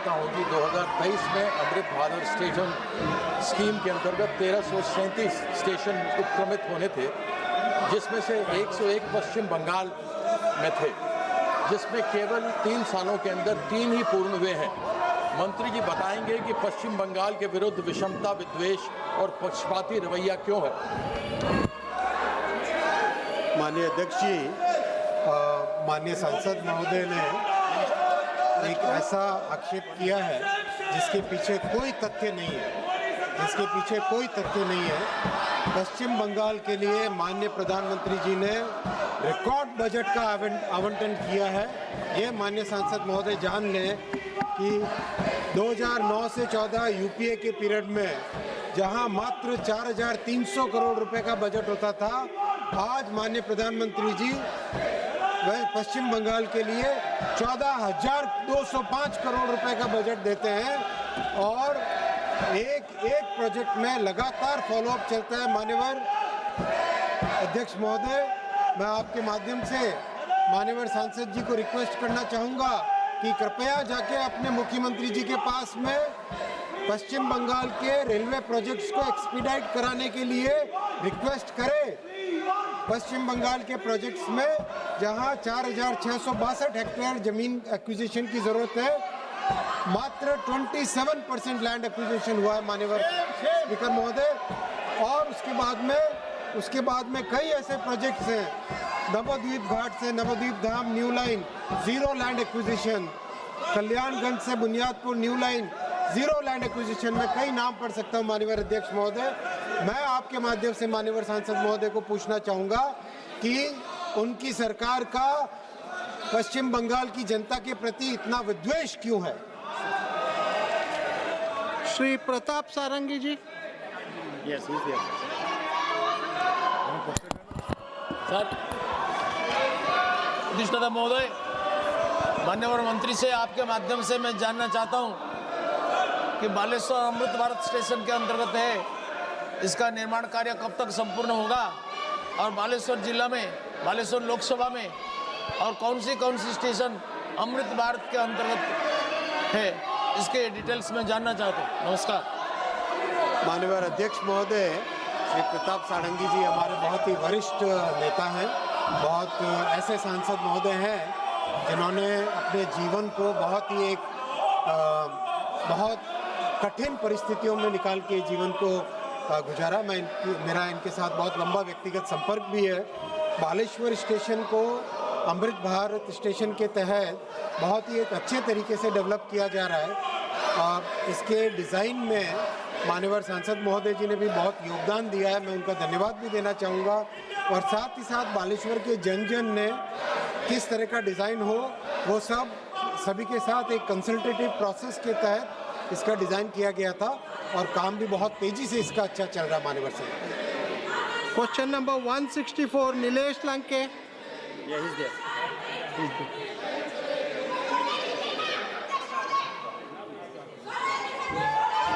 आवश्यकता होगी। 2023 में अमृत भारत स्टेशन स्कीम के अंतर्गत 1337 स्टेशन उपक्रमित होने थे, जिसमें से 101 पश्चिम बंगाल में थे, जिसमें केवल 3 सालों के अंदर 3 ही पूर्ण हुए हैं। मंत्री जी बताएंगे कि पश्चिम बंगाल के विरुद्ध विषमता, विद्वेष और पक्षपाती रवैया क्यों है। माननीय अध्यक्ष जी, माननीय सांसद महोदय ने एक ऐसा आक्षेप किया है जिसके पीछे कोई तथ्य नहीं है, पश्चिम बंगाल के लिए माननीय प्रधानमंत्री जी ने रिकॉर्ड बजट का आवंटन किया है। ये माननीय सांसद महोदय जान लें कि 2009 से 14 यूपीए के पीरियड में जहां मात्र 4,300 करोड़ रुपए का बजट होता था, आज माननीय प्रधानमंत्री जी वह पश्चिम बंगाल के लिए 14,205 करोड़ रुपए का बजट देते हैं और एक प्रोजेक्ट में लगातार फॉलोअप चलता है। मान्यवर अध्यक्ष महोदय, मैं आपके माध्यम से मान्यवर सांसद जी को रिक्वेस्ट करना चाहूँगा कि कृपया जाके अपने मुख्यमंत्री जी के पास में पश्चिम बंगाल के रेलवे प्रोजेक्ट्स को एक्सपीडाइट कराने के लिए रिक्वेस्ट करें। पश्चिम बंगाल के प्रोजेक्ट्स में जहां 4,662 हेक्टेयर जमीन एक्विजिशन की जरूरत है, मात्र 27% लैंड एक्विजिशन हुआ है माननीय स्पीकर महोदय। और उसके बाद में कई ऐसे प्रोजेक्ट्स हैं, नवद्वीप घाट से Nabadwip Dham new line 0 land acquisition, Kalyanganj से Buniadpur new line 0 land acquisition में कई नाम पढ़ सकता हूँ माननीय अध्यक्ष महोदय। मैं आपके माध्यम से माननीय सांसद महोदय को पूछना चाहूँगा कि उनकी सरकार का पश्चिम बंगाल की जनता के प्रति इतना विद्वेष क्यों है। श्री प्रताप सारंगी जी। सर, अधिष्ठाता महोदय, मान्यवर मंत्री से आपके माध्यम से मैं जानना चाहता हूं कि बालेश्वर अमृत भारत स्टेशन के अंतर्गत है, इसका निर्माण कार्य कब तक संपूर्ण होगा और बालेश्वर जिला में, बालेश्वर लोकसभा में और कौन सी स्टेशन अमृत भारत के अंतर्गत है, इसके डिटेल्स में जानना चाहता हूँ। नमस्कार। माननीय अध्यक्ष महोदय, श्री प्रताप सारंगी जी हमारे बहुत ही वरिष्ठ नेता हैं, बहुत ऐसे सांसद महोदय हैं जिन्होंने अपने जीवन को बहुत कठिन परिस्थितियों में निकाल के जीवन को गुजारा। मेरा इनके साथ बहुत लंबा व्यक्तिगत संपर्क भी है। बालेश्वर स्टेशन को अमृत भारत स्टेशन के तहत बहुत ही एक अच्छे तरीके से डेवलप किया जा रहा है और इसके डिज़ाइन में माननीय सांसद महोदय जी ने भी बहुत योगदान दिया है, मैं उनका धन्यवाद भी देना चाहूँगा। और साथ ही साथ बालेश्वर के जन ने किस तरह का डिज़ाइन हो, वो सभी के साथ एक कंसल्टेटिव प्रोसेस के तहत इसका डिज़ाइन किया गया था और काम भी बहुत तेज़ी से इसका अच्छा चल रहा है माननीय से। Question number 164, Nilesh Lanke.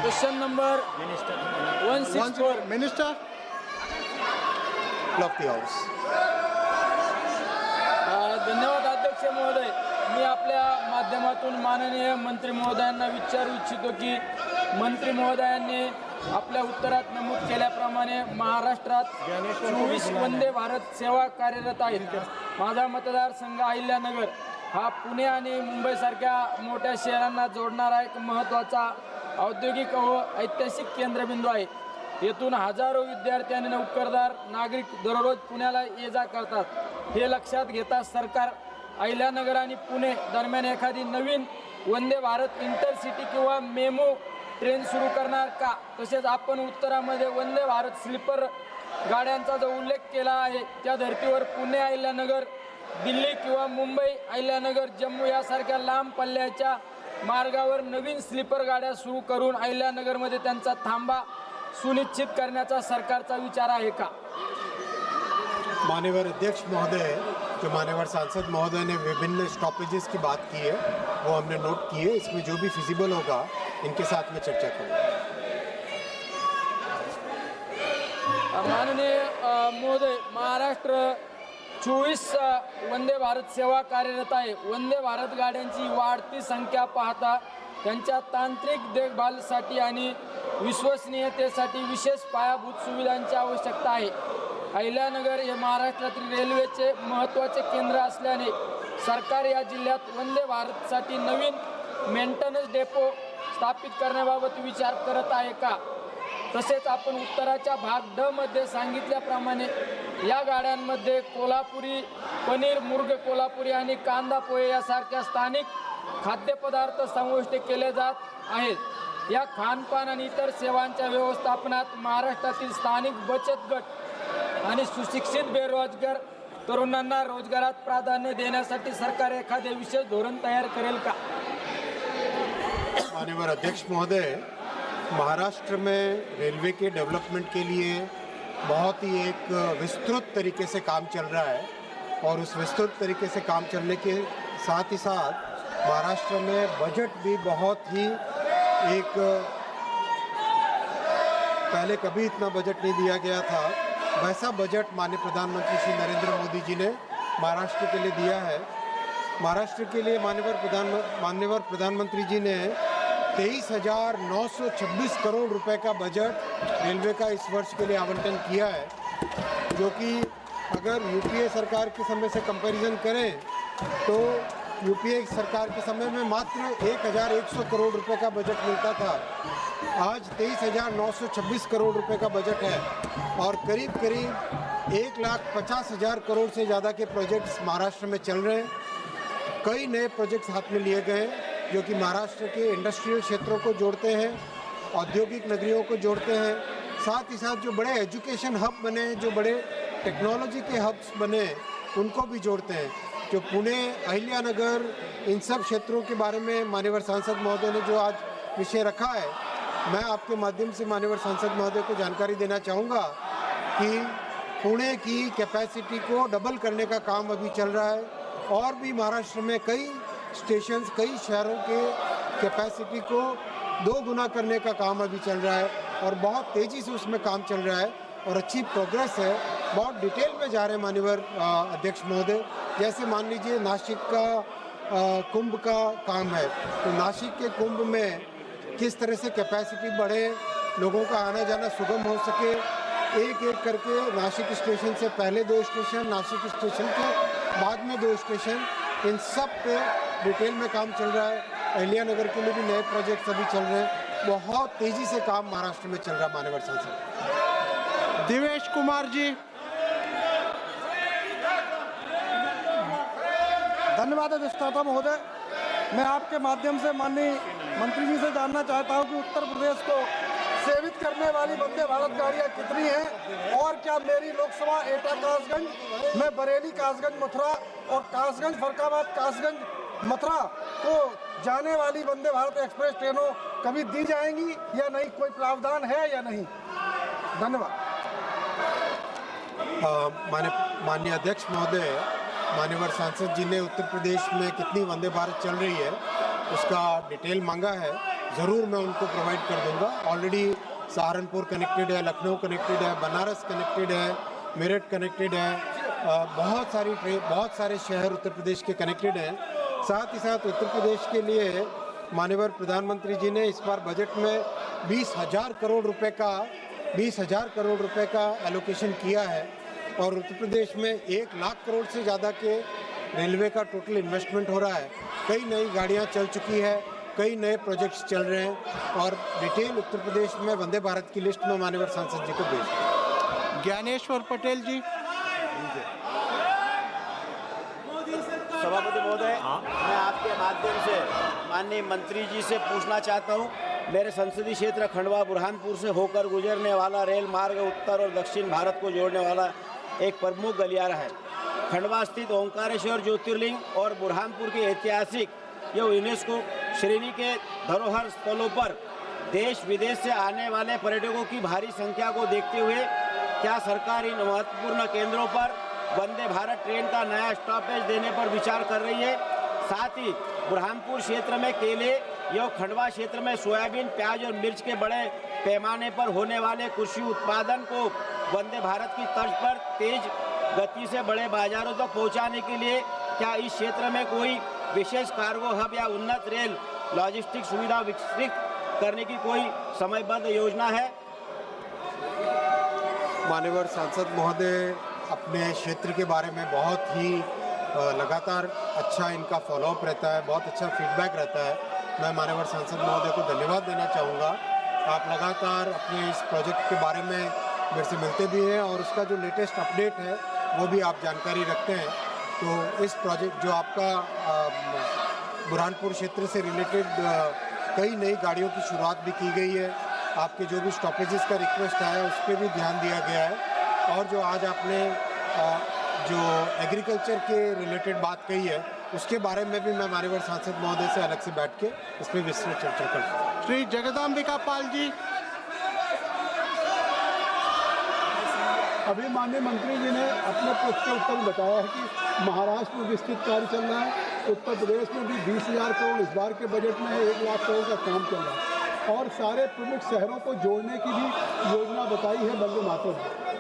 Question number 164, minister Lofty house. धन्यवाद अध्यक्ष महोदय। मी आपल्या माध्यमातून माननीय मंत्री महोदयांना विचारू इच्छितो की मंत्री महोदयांनी आपल्या उत्तरात नमूद केल्याप्रमाणे महाराष्ट्रात 24 वंदे भारत सेवा कार्यरत आहेत। माझा मतदारसंघ अहिल्यानगर हा पुणे आणि मुंबईसारख्या मोठ्या शहरांना जोडणारा एक महत्त्वाचा औद्योगिक व ऐतिहासिक केंद्रबिंदू आहे। येथून हजारो विद्यार्थी आणि नोकरदार नागरिक दररोज पुण्याला ये जा करतात। हे लक्षात घेता सरकार अहिल्यानगर आणि पुणे दरम्यान एखादी नवीन वंदे भारत इंटरसिटी किंवा मेमो ट्रेन सुरू करणार का? तसेच आपण उत्तरामध्ये वंदे भारत स्लीपर गाड्यांचा जो उल्लेख केला आहे, त्या धर्तीवर पुणे अहिल्यानगर, दिल्ली किंवा मुंबई अहिल्यानगर, जम्मू यासारख्या लांब पल्ल्याच्या मार्गावर नवीन स्लीपर गाड्या सुरू करून अहिल्यानगरमध्ये त्यांचा थांबा सुनिश्चित करण्याचा सरकारचा विचार आहे का? माननीय अध्यक्ष महोदय, जो माननीय सांसद महोदय ने विभिन्न स्टॉपेजेस की बात की है वो हमने नोट की है। इसमें जो भी फिजिबल होगा इनके साथ में चर्चा करूँगा। माननीय महोदय, महाराष्ट्र 24 वंदे भारत सेवा कार्यरत आहे। वंदे भारत गाड्यांची वाढती संख्या पाहता त्यांच्या तांत्रिक देखभालीसाठी आणि विश्वसनीयतेसाठी विशेष पायाभूत सुविधांची आवश्यकता आहे. अहिल्यानगर हे महाराष्ट्रातील रेल्वेचे महत्त्वाचे केंद्र असल्याने सरकार या जिल्ह्यात वंदे भारतसाठी नवीन मेंटेनन्स डेपो स्थापित करण्याबाबत विचार करत आहे का? तसेच आपण उत्तराच्या भाग ड मध्ये सांगितल्याप्रमाणे या गाड्यांमध्ये कोल्हापुरी पनीर, मुर्ग कोल्हापुरी आणि कांदा पोहे यासारख्या स्थानिक खाद्यपदार्थ समाविष्ट केले जात आहेत. या खानपान आणि इतर सेवांच्या व्यवस्थापनात महाराष्ट्रातील स्थानिक बचत गट आणि सुशिक्षित बेरोजगार तरुणांना रोजगारात प्राधान्य देण्यासाठी सरकार एखादे विशेष धोरण तयार करेल का? माननीय अध्यक्ष महोदय, महाराष्ट्र में रेलवे के डेवलपमेंट के लिए बहुत ही एक विस्तृत तरीके से काम चल रहा है और उस विस्तृत तरीके से काम चलने के साथ ही साथ महाराष्ट्र में बजट भी बहुत ही एक पहले कभी इतना बजट नहीं दिया गया था, वैसा बजट माननीय प्रधानमंत्री श्री नरेंद्र मोदी जी ने महाराष्ट्र के लिए दिया है। महाराष्ट्र के लिए माननीय प्रधानमंत्री जी ने 23,926 करोड़ रुपए का बजट रेलवे का इस वर्ष के लिए आवंटन किया है, जो कि अगर यूपीए सरकार के समय से कंपैरिजन करें तो यूपीए सरकार के समय में मात्र 1,100 करोड़ रुपए का बजट मिलता था। आज 23,926 करोड़ रुपए का बजट है और करीब 1,50,000 करोड़ से ज़्यादा के प्रोजेक्ट्स महाराष्ट्र में चल रहे हैं। कई नए प्रोजेक्ट्स हाथ में लिए गए जो कि महाराष्ट्र के इंडस्ट्रियल क्षेत्रों को जोड़ते हैं, औद्योगिक नगरियों को जोड़ते हैं, साथ ही साथ जो बड़े एजुकेशन हब बने, जो बड़े टेक्नोलॉजी के हब्स बने, उनको भी जोड़ते हैं। जो पुणे, अहिल्यानगर, इन सब क्षेत्रों के बारे में माननीय सांसद महोदय ने जो आज विषय रखा है, मैं आपके माध्यम से माननीय सांसद महोदय को जानकारी देना चाहूँगा कि पुणे की कैपेसिटी को डबल करने का काम अभी चल रहा है और भी महाराष्ट्र में कई स्टेशंस, कई शहरों के कैपेसिटी को 2 गुना करने का काम अभी चल रहा है और बहुत तेज़ी से उसमें काम चल रहा है और अच्छी प्रोग्रेस है। बहुत डिटेल में जा रहे हैं माननीय अध्यक्ष महोदय। जैसे मान लीजिए नासिक का कुंभ का काम है, तो नासिक के कुंभ में किस तरह से कैपेसिटी बढ़े, लोगों का आना जाना सुगम हो सके, एक एक करके नासिक स्टेशन से पहले 2 स्टेशन, नासिक स्टेशन के बाद में 2 स्टेशन, इन सब पे डिटेल में काम चल रहा है। अहिल्यानगर के लिए भी नए प्रोजेक्ट्स अभी चल रहे हैं। बहुत तेज़ी से काम महाराष्ट्र में चल रहा है। माननीय सांसद दिवेश कुमार जी। धन्यवाद अधिष्ठाता महोदय। मैं आपके माध्यम से माननीय मंत्री जी से जानना चाहता हूं कि उत्तर प्रदेश को सेवित करने वाली वंदे भारत गाड़ियां कितनी हैं और क्या मेरी लोकसभा एटा कासगंज में बरेली कासगंज मथुरा और कासगंज फरक्काबाद कासगंज मथुरा को जाने वाली वंदे भारत एक्सप्रेस ट्रेनों कभी दी जाएंगी या नहीं, कोई प्रावधान है या नहीं? धन्यवाद। माननीय अध्यक्ष महोदय, माननीय सांसद जी ने उत्तर प्रदेश में कितनी वंदे भारत चल रही है उसका डिटेल मांगा है, ज़रूर मैं उनको प्रोवाइड कर दूंगा। ऑलरेडी सहारनपुर कनेक्टेड है, लखनऊ कनेक्टेड है, बनारस कनेक्टेड है, मेरठ कनेक्टेड है, बहुत सारे शहर उत्तर प्रदेश के कनेक्टेड हैं। साथ ही साथ उत्तर प्रदेश के लिए माननीय प्रधानमंत्री जी ने इस बार बजट में 20,000 करोड़ रुपए का एलोकेशन किया है और उत्तर प्रदेश में 1 लाख करोड़ से ज़्यादा के रेलवे का टोटल इन्वेस्टमेंट हो रहा है। कई नई गाड़ियाँ चल चुकी है, कई नए प्रोजेक्ट्स चल रहे हैं और डिटेल उत्तर प्रदेश में वंदे भारत की लिस्ट में माननीय सांसद जी को भेज। ज्ञानेश्वर पटेल जी। सभापति महोदय, मैं आपके माध्यम से माननीय मंत्री जी से पूछना चाहता हूं, मेरे संसदीय क्षेत्र खंडवा बुरहानपुर से होकर गुजरने वाला रेल मार्ग उत्तर और दक्षिण भारत को जोड़ने वाला एक प्रमुख गलियारा है। खंडवा स्थित ओंकारेश्वर ज्योतिर्लिंग और बुरहानपुर के ऐतिहासिक यह यूनेस्को श्रेणी के धरोहर स्थलों पर देश विदेश से आने वाले पर्यटकों की भारी संख्या को देखते हुए क्या सरकार इन महत्वपूर्ण केंद्रों पर वंदे भारत ट्रेन का नया स्टॉपेज देने पर विचार कर रही है? साथ ही बुरहानपुर क्षेत्र में केले या खंडवा क्षेत्र में सोयाबीन, प्याज और मिर्च के बड़े पैमाने पर होने वाले कृषि उत्पादन को वंदे भारत की तर्ज पर तेज गति से बड़े बाजारों तक पहुंचाने के लिए क्या इस क्षेत्र में कोई विशेष कार्गो हब या उन्नत रेल लॉजिस्टिक सुविधा विकसित करने की कोई समयबद्ध योजना है? मान्यवर सांसद महोदय अपने क्षेत्र के बारे में बहुत ही लगातार अच्छा इनका फॉलोअप रहता है, बहुत अच्छा फीडबैक रहता है। मैं मान्यवर सांसद महोदय को धन्यवाद देना चाहूँगा। आप लगातार अपने इस प्रोजेक्ट के बारे में मेरे से मिलते भी हैं और उसका जो लेटेस्ट अपडेट है वो भी आप जानकारी रखते हैं। तो इस प्रोजेक्ट जो आपका बुरहानपुर क्षेत्र से रिलेटेड कई नई गाड़ियों की शुरुआत भी की गई है। आपके जो भी स्टॉपेजेस का रिक्वेस्ट आया है उस पर भी ध्यान दिया गया है। और जो आज आपने जो एग्रीकल्चर के रिलेटेड बात कही है उसके बारे में भी मैं माननीय सांसद महोदय से अलग से बैठ के इस पर विस्तृत चर्चा करूँ। श्री जगदाम्बिका पाल जी। अभी माननीय मंत्री जी ने अपने प्रश्न के उत्तर में बताया है कि महाराष्ट्र में विस्तृत कार्य चल रहा है, उत्तर प्रदेश में भी 20,000 करोड़ इस बार के बजट में 1 लाख करोड़ का काम चल रहा है और सारे प्रमुख शहरों को जोड़ने की भी योजना बताई है वंदे मातरम।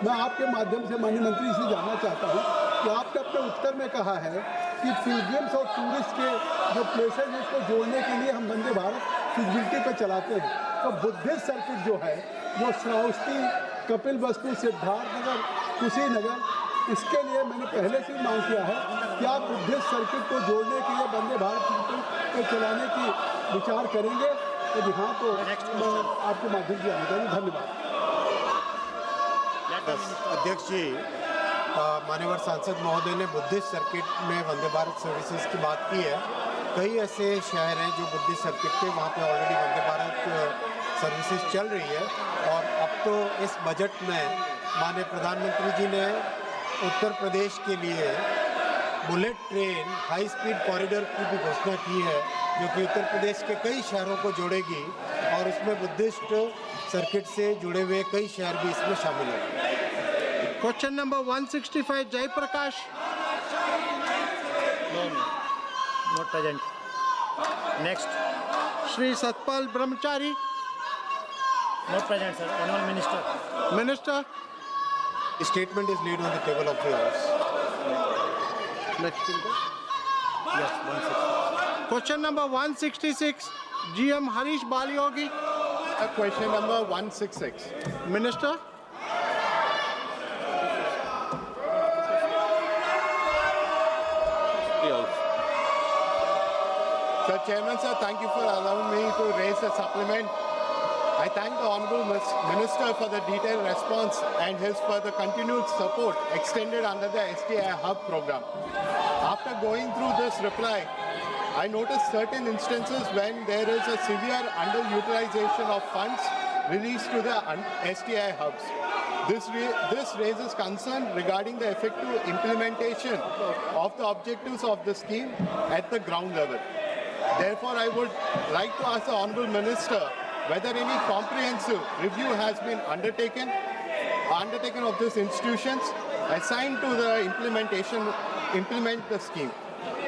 मैं आपके माध्यम से माननीय मंत्री से जानना चाहता हूँ कि आपने अपने उत्तर में कहा है कि पिलग्रिम्स और टूरिस्ट के जो प्लेसेज हैं उसको जोड़ने के लिए हम वंदे भारत फिजिबिलिटी पर चलाते हैं। तो बुद्धिस्ट सर्किट जो है, जो श्रावस्ती, कपिल वस्तु, सिद्धार्थ नगर, कुशीनगर, इसके लिए मैंने पहले से ही मांग किया है कि आप बुद्धिस्ट सर्किट को जोड़ने के लिए वंदे भारत को चलाने की विचार करेंगे। यदि हाँ तो मैं आपके माध्यम से जानना चाहूँगा। धन्यवाद। अध्यक्ष जी, माननीय सांसद महोदय ने बुद्धिस्ट सर्किट में वंदे भारत सर्विसेज की बात की है। कई ऐसे शहर हैं जो बुद्धिस्ट सर्किट के वहाँ पे ऑलरेडी वंदे भारत सर्विसेज चल रही है। और अब तो इस बजट में माननीय प्रधानमंत्री जी ने उत्तर प्रदेश के लिए bullet train high speed corridor की भी घोषणा की है, जो कि उत्तर प्रदेश के कई शहरों को जोड़ेगी और उसमें बुद्धिस्ट सर्किट से जुड़े हुए कई शहर भी इसमें शामिल हैं। Question number 165 Jayprakash. Not present. Next. Shri Satpal Brahmachari. Not present sir. Honourable minister. Minister. Statement is laid on the table of the House. Next. Yes, 160. Question number 166 GM Harish Balyogi. Question number 166. Minister. Sir, Chairman, sir, thank you for allowing me to raise the supplement. I thank the Honourable Minister for the detailed response and his for the continued support extended under the STI Hub program. After going through this reply, I noticed certain instances when there is a severe underutilization of funds released to the STI hubs. This raises concern regarding the effective implementation of the objectives of the scheme at the ground level. Therefore, I would like to ask the Honourable Minister whether any comprehensive review has been undertaken of these institutions assigned to the implement the scheme,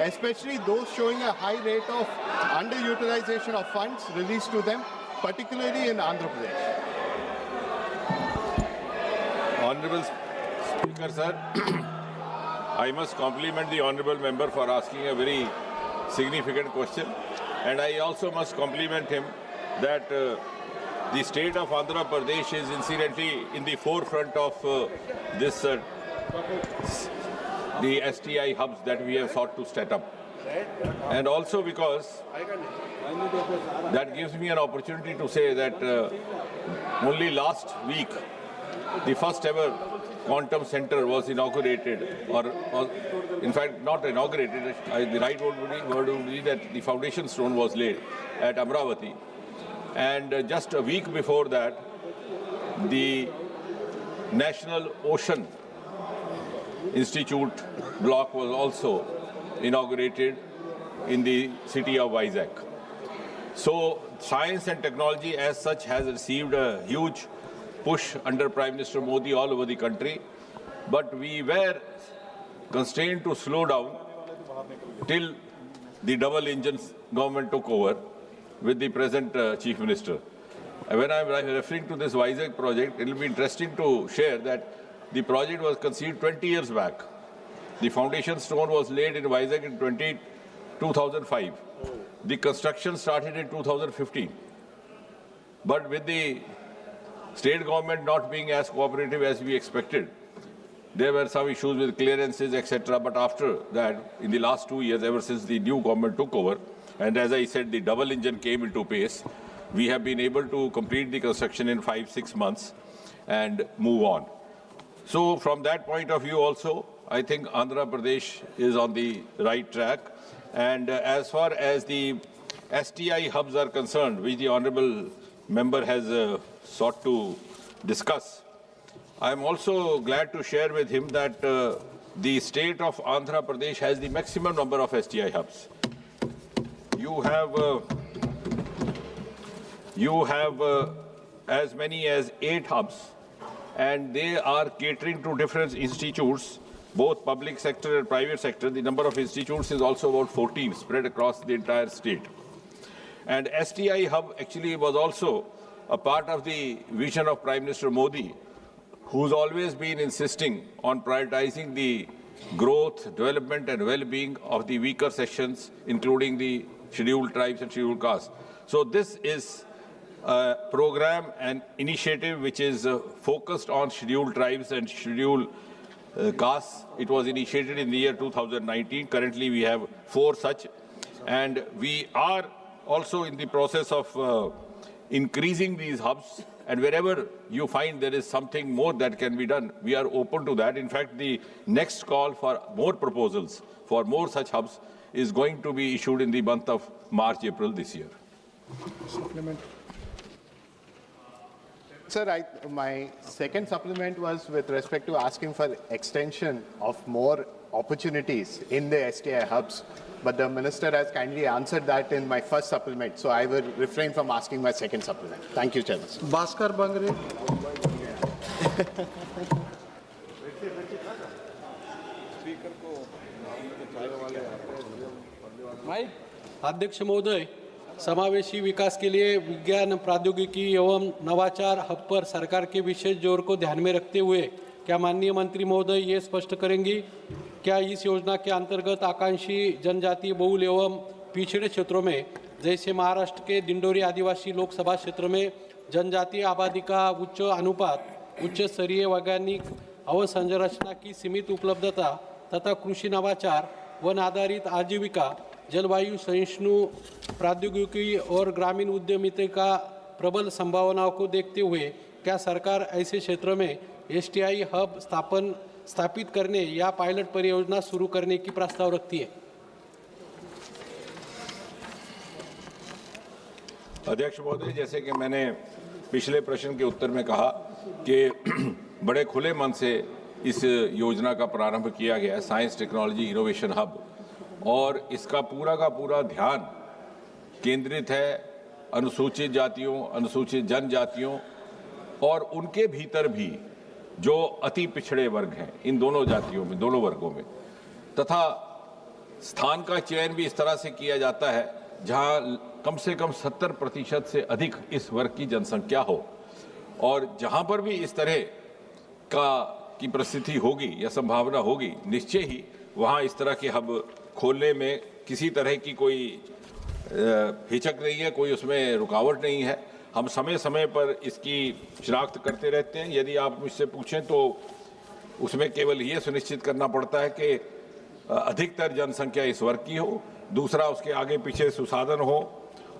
especially those showing a high rate of underutilization of funds released to them, particularly in Andhra Pradesh. Honourable Speaker, sir, I must compliment the Honourable Member for asking a very significant question, and I also must compliment him that the state of Andhra Pradesh is incidentally in the forefront of the STI hubs that we have sought to set up. And also because that gives me an opportunity to say that only last week the first ever quantum center was inaugurated, or in fact not inaugurated, the right word would be that the foundation stone was laid at Amravati. And just a week before that, the National Ocean Institute block was also inaugurated in the city of Vizag. So science and technology as such has received a huge push under Prime Minister Modi all over the country, but we were constrained to slow down till the double engine government took over with the present Chief Minister. When I'm referring to this Vizag project, it will be interesting to share that the project was conceived 20 years back. The foundation stone was laid in Vizag in 2005. the construction started in 2015. But with the state government not being as cooperative as we expected, there were some issues with clearances, etc. But after that, in the last 2 years, ever since the new government took over, and as I said, the double engine came into pace, we have been able to complete the construction in 5-6 months and move on. So from that point of view also, I think Andhra Pradesh is on the right track. And as far as the STI hubs are concerned, which the Honorable Member has sought to discuss, I am also glad to share with him that the state of Andhra Pradesh has the maximum number of STI hubs. You have as many as 8 hubs, and they are catering to different institutes, both public sector and private sector. The number of institutes is also about 14, spread across the entire state. And STI hub actually was also a part of the vision of Prime Minister Modi, who's always been insisting on prioritizing the growth, development and well-being of the weaker sections, including the scheduled tribes and scheduled castes. So this is a program and initiative which is focused on scheduled tribes and scheduled castes. It was initiated in the year 2019. Currently we have 4 such, and we are also in the process of increasing these hubs, and wherever you find there is something more that can be done, we are open to that. In fact, the next call for more proposals for more such hubs is going to be issued in the month of March, April this year. Supplement. Sir, my second supplement was with respect to asking for extension of more opportunities in the STI hubs, but the Minister has kindly answered that in my first supplement, so I will refrain from asking my second supplement. Thank you, Chairman. Bhaskar Bangre. अध्यक्ष महोदय, समावेशी विकास के लिए विज्ञान प्रौद्योगिकी एवं नवाचार hub पर सरकार के विशेष जोर को ध्यान में रखते हुए क्या माननीय मंत्री महोदय ये स्पष्ट करेंगी, क्या इस योजना के अंतर्गत आकांक्षी जनजातीय बहुल एवं पिछड़े क्षेत्रों में जैसे महाराष्ट्र के दिंडोरी आदिवासी लोकसभा क्षेत्र में जनजातीय आबादी का उच्च अनुपात, उच्च स्तरीय वैज्ञानिक अवसंरचना की सीमित उपलब्धता तथा कृषि नवाचार, वन आधारित आजीविका, जलवायु सहिष्णु प्रौद्योगिकी और ग्रामीण उद्यमिता का प्रबल संभावनाओं को देखते हुए क्या सरकार ऐसे क्षेत्रों में STI हब स्थापित करने या पायलट परियोजना शुरू करने की प्रस्ताव रखती है? अध्यक्ष महोदय, जैसे कि मैंने पिछले प्रश्न के उत्तर में कहा कि बड़े खुले मन से इस योजना का प्रारंभ किया गया है, साइंस टेक्नोलॉजी इनोवेशन हब, और इसका पूरा का पूरा ध्यान केंद्रित है अनुसूचित जातियों, अनुसूचित जनजातियों और उनके भीतर भी जो अति पिछड़े वर्ग हैं, इन दोनों जातियों में, दोनों वर्गों में, तथा स्थान का चयन भी इस तरह से किया जाता है जहां कम से कम 70% से अधिक इस वर्ग की जनसंख्या हो, और जहां पर भी इस तरह की परिस्थिति होगी या संभावना होगी, निश्चय ही वहां इस तरह के हब खोलने में किसी तरह की कोई हिचक नहीं है, कोई उसमें रुकावट नहीं है। हम समय समय पर इसकी शिनाख्त करते रहते हैं। यदि आप मुझसे पूछें तो उसमें केवल ये सुनिश्चित करना पड़ता है कि अधिकतर जनसंख्या इस वर्ग की हो, दूसरा उसके आगे पीछे सुसाधन हो,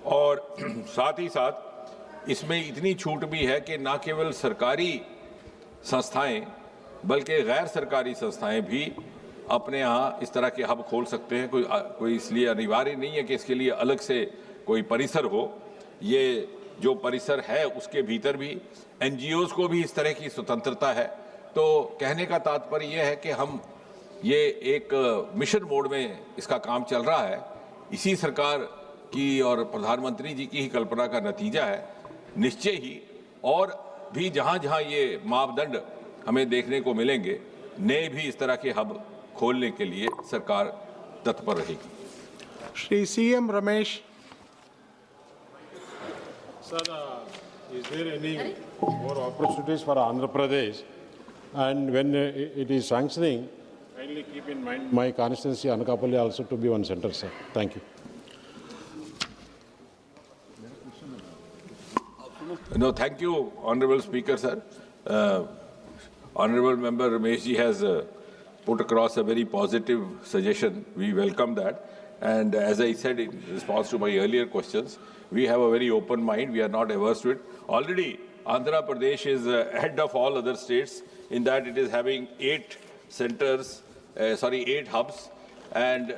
और साथ ही साथ इसमें इतनी छूट भी है कि न केवल सरकारी संस्थाएं बल्कि गैर सरकारी संस्थाएं भी अपने यहाँ इस तरह के हब खोल सकते हैं। कोई इसलिए अनिवार्य नहीं है कि इसके लिए अलग से कोई परिसर हो। ये जो परिसर है उसके भीतर भी NGOs को भी इस तरह की स्वतंत्रता है। तो कहने का तात्पर्य यह है कि हम ये एक मिशन मोड में इसका काम चल रहा है। इसी सरकार की और प्रधानमंत्री जी की ही कल्पना का नतीजा है। निश्चय ही और भी जहाँ जहाँ ये मापदंड हमें देखने को मिलेंगे, नए भी इस तरह के हब खोलने के लिए सरकार तत्पर रहेगी। Shri CM Ramesh. Sir, is there any more opportunities for Andhra Pradesh? And when it is sanctioning, kindly keep in mind my constituency Anakapalli also to be one center, sir. Thank you. No, thank you, Honorable Speaker, sir. Honorable Member Ramesh ji has put across a very positive suggestion. We welcome that. And as I said in response to my earlier questions, we have a very open mind. We are not averse to it. Already, Andhra Pradesh is ahead of all other states in that it is having 8 hubs, and